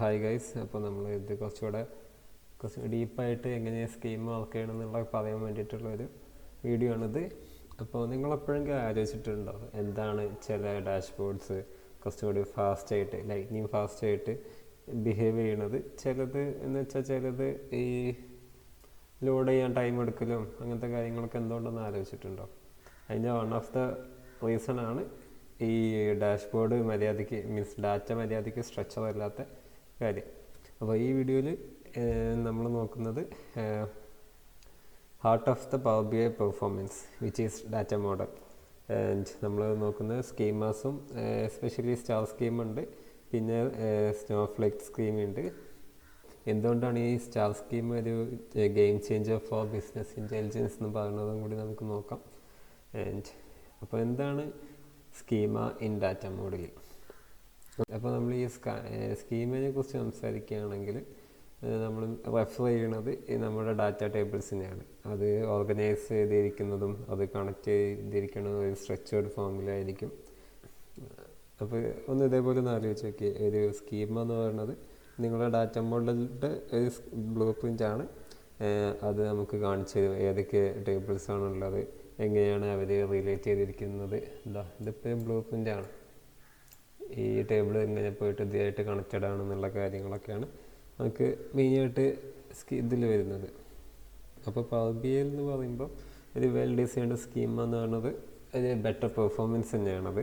Hi guys, അപ്പോൾ നമ്മൾ ഇത് കുറച്ച് ഡീപ്പായിട്ട് എങ്ങനെ സ്കീം വർക്ക് ചെയ്യണമെന്നുള്ള പറയാൻ വേണ്ടിയിട്ടുള്ളൊരു വീഡിയോ ആണിത്. അപ്പോൾ നിങ്ങളെപ്പോഴെങ്കിലും ആലോചിച്ചിട്ടുണ്ടോ എന്താണ് ചില ഡാഷ്ബോർഡ്സ് കുറച്ചുകൂടി ഫാസ്റ്റായിട്ട് ലൈറ്റ്നിങ് ഫാസ്റ്റായിട്ട് ബിഹേവ് ചെയ്യണത്? ചിലത് എന്ന് വെച്ചാൽ ചിലത് ഈ ലോഡ് ചെയ്യാൻ ടൈം എടുക്കലും അങ്ങനത്തെ കാര്യങ്ങളൊക്കെ എന്തുകൊണ്ടെന്ന് ആലോചിച്ചിട്ടുണ്ടോ? അതിൻ്റെ വൺ ഓഫ് ദ റീസൺ ആണ് ഈ ഡാഷ്ബോർഡ് മര്യാദയ്ക്ക് ഡാറ്റ മര്യാദയ്ക്ക് സ്ട്രക്ചർ അല്ലാത്ത കാര്യം. അപ്പോൾ ഈ വീഡിയോയിൽ നമ്മൾ നോക്കുന്നത് heart of the power B I performance which is data model. And നമ്മൾ നോക്കുന്നത് സ്കീമാസും എസ്പെഷ്യലി സ്റ്റാർ സ്കീമുണ്ട്, പിന്നെ സ്നോഫ്ലേക്ക് സ്കീമുണ്ട്. എന്തുകൊണ്ടാണ് ഈ സ്റ്റാർ സ്കീം ഒരു game changer four business intelligence എന്ന് പറയുന്നതും കൂടി നമുക്ക് നോക്കാം. ആൻഡ് അപ്പോൾ എന്താണ് സ്കീമ ഇൻ ഡാറ്റ മോഡലിൽ? അപ്പോൾ നമ്മൾ ഈ സ്കീമിനെ കുറിച്ച് സംസാരിക്കുകയാണെങ്കിൽ നമ്മൾ റെഫർ ചെയ്യുന്നത് നമ്മുടെ ഡാറ്റ ടേബിൾസിനെയാണ്. അത് ഓർഗനൈസ് ചെയ്തിരിക്കുന്നതും അത് കണക്ട് ചെയ്തിരിക്കുന്നതും ഒരു സ്ട്രക്ചേർഡ് ഫോമിലായിരിക്കും. അപ്പോൾ ഒന്ന് ഇതേപോലെ ഒന്ന് ആലോചിച്ച് നോക്കി, ഒരു സ്കീമ എന്ന് പറയുന്നത് നിങ്ങളുടെ ഡാറ്റ മോഡലിൻ്റെ ഒരു ബ്ലൂ പ്രിൻ്റാണ്. അത് നമുക്ക് കാണിച്ചു തരും ഏതൊക്കെ ടേബിൾസാണുള്ളത്, എങ്ങനെയാണ് അവർ റിലേറ്റ് ചെയ്തിരിക്കുന്നത്. ഇതിപ്പോൾ ബ്ലൂ പ്രിൻ്റാണ്. ഈ ടേബിൾ എങ്ങനെ പോയിട്ട് ഇതായിട്ട് കണക്റ്റഡ് ആണെന്നുള്ള കാര്യങ്ങളൊക്കെയാണ് നമുക്ക് മെയിനായിട്ട് ഇതിൽ വരുന്നത്. അപ്പോൾ പവർ ബി ഐ എന്ന് പറയുമ്പോൾ ഒരു വെൽ ഡിസൈൻഡ് സ്കീം എന്ന് പറയുന്നത് ഒരു ബെറ്റർ പെർഫോമൻസ് തന്നെയാണത്.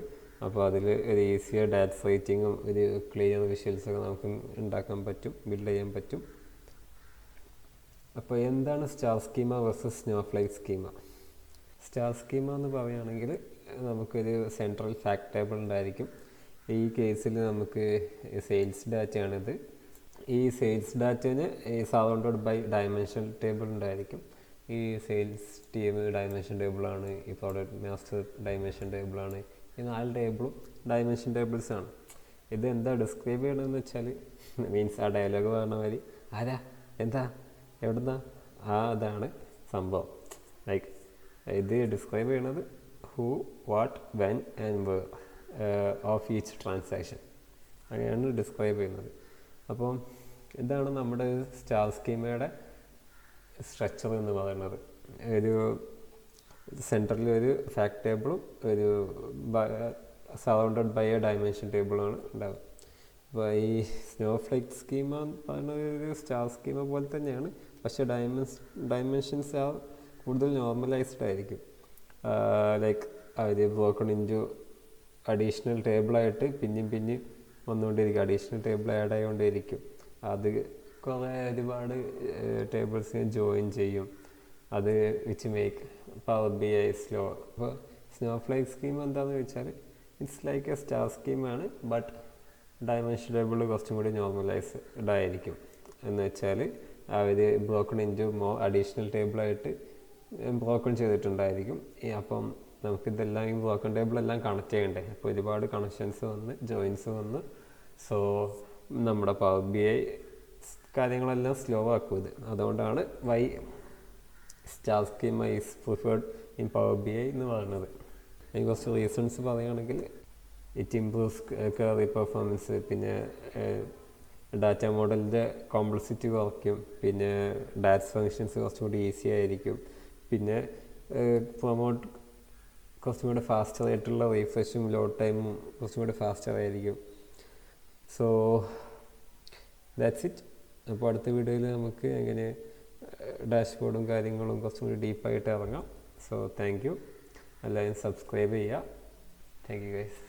അപ്പോൾ അതിൽ ഒരു ഈസിയർ ഡാറ്റ റേറ്റിങ്ങും ഒരു ക്ലിയർ വിഷ്വൽസൊക്കെ നമുക്ക് ഉണ്ടാക്കാൻ പറ്റും, ബിൽഡ് ചെയ്യാൻ പറ്റും. അപ്പോൾ എന്താണ് star schema versus snowflake schema? Star schema എന്ന് പറയുകയാണെങ്കിൽ നമുക്കൊരു സെൻട്രൽ ഫാക്ട് ടേബിൾ ഉണ്ടായിരിക്കും. ഈ കേസിൽ നമുക്ക് സെയിൽസ് ഡാറ്റയാണിത്. ഈ സെയിൽസ് ഡാറ്റന് സറൗണ്ടഡ് ബൈ ഡയമെൻഷൻ ടേബിൾ ഉണ്ടായിരിക്കും. ഈ സെയിൽസ് ടീം ഡയമെൻഷൻ ടേബിളാണ്, ഈ പ്രോഡക്റ്റ് മാസ്റ്റർ ഡയമെൻഷൻ ടേബിളാണ്. ഈ 4 ടേബിളും ഡയമെൻഷൻ ടേബിൾസാണ്. ഇത് എന്താ ഡിസ്ക്രൈബ് ചെയ്യണമെന്ന് വെച്ചാൽ മീൻസ് ആ ഡയലോഗ് പറഞ്ഞ മാതിരി ആരാ എന്താ എവിടുന്നാ അതാണ് സംഭവം. ലൈക്ക് ഇത് ഡിസ്ക്രൈബ് ചെയ്യണത് who, what, when and where of each transaction, അങ്ങനെയാണ് ഡിസ്ക്രൈബ് ചെയ്യുന്നത്. അപ്പം ഇതാണ് നമ്മുടെ സ്റ്റാർ സ്കീമയുടെ സ്ട്രക്ചർ എന്ന് പറയുന്നത്. ഒരു സെൻറ്ററിൽ ഒരു ഫാക്ട് ടേബിളും ഒരു സറൗണ്ടഡ് ബൈ എ ഡയമെൻഷൻ ടേബിളാണ് ഉണ്ടാവുക. അപ്പോൾ ഈ സ്നോഫ്ലേക്ക് സ്കീമ എന്ന് പറയുന്നത് ഒരു സ്റ്റാർ സ്കീമ പോലെ തന്നെയാണ്, പക്ഷേ ഡയമെൻഷൻസ് കൂടുതൽ നോർമലൈസ്ഡ് ആയിരിക്കും. ലൈക്ക് അവർ ബ്രോക്കൺ ഇൻറ്റു അഡീഷണൽ ടേബിളായിട്ട് പിന്നെയും വന്നുകൊണ്ടിരിക്കും, അഡീഷണൽ ടേബിൾ ആഡ് ആയിക്കൊണ്ടേയിരിക്കും. അത് ഒരുപാട് ടേബിൾസിനെ ജോയിൻ ചെയ്യും. അത് which make power B I slow. അപ്പോൾ സ്നോഫ്ലേക്ക് സ്കീം എന്താണെന്ന് ചോദിച്ചാൽ ഇറ്റ്സ് ലൈക്ക് എ സ്റ്റാർ സ്കീമാണ്, ബട്ട് ഡയമെൻഷൻ ടേബിൾ കുറച്ചും കൂടി നോർമലൈസ്ഡ് ആയിരിക്കും. എന്ന് വെച്ചാൽ അവർ ബ്രോക്കൺ ഇൻറ്റു അഡീഷണൽ ടേബിളായിട്ട് ബ്രോക്കൺ ചെയ്തിട്ടുണ്ടായിരിക്കും. അപ്പം നമുക്കിതെല്ലാം ഈ ബ്രോക്കൺ ടേബിളെല്ലാം കണക്ട് ചെയ്യണ്ടേ. അപ്പോൾ ഒരുപാട് കണക്ഷൻസ് വന്ന് ജോയിൻസ് വന്ന് സോ നമ്മുടെ പവർ ബി ഐ കാര്യങ്ങളെല്ലാം സ്ലോ ആക്കും ഇത്. അതുകൊണ്ടാണ് why star schema is preferred in power B I എന്ന് പറയുന്നത്. അതിന് കുറച്ച് റീസൺസ് പറയുകയാണെങ്കിൽ ഇറ്റ് ഇംപ്രൂവ്സ് കറി പെർഫോമൻസ്, പിന്നെ ഡാറ്റ മോഡലിൻ്റെ കോംപ്ലക്സിറ്റി കുറയ്ക്കും, പിന്നെ ഡാറ്റ ഫങ്ഷൻസ് കുറച്ചും കൂടി ഈസി ആയിരിക്കും, പിന്നെ പ്രൊമോട്ട് കുറച്ചും കൂടി ഫാസ്റ്റർ ആയിട്ടുള്ള റീഫ്രഷും ലോഡ് ടൈമും കുറച്ചും കൂടി ഫാസ്റ്റർ ആയിരിക്കും. So that's it. അപ്പോൾ അടുത്ത വീഡിയോയിൽ നമുക്ക് എങ്ങനെ ഡാഷ്ബോർഡും കാര്യങ്ങളും കുറച്ചും കൂടി ഡീപ്പായിട്ട് ഇറങ്ങാം. So thank you. എല്ലാവരും സബ്സ്ക്രൈബ് ചെയ്യുക. Thank you guys.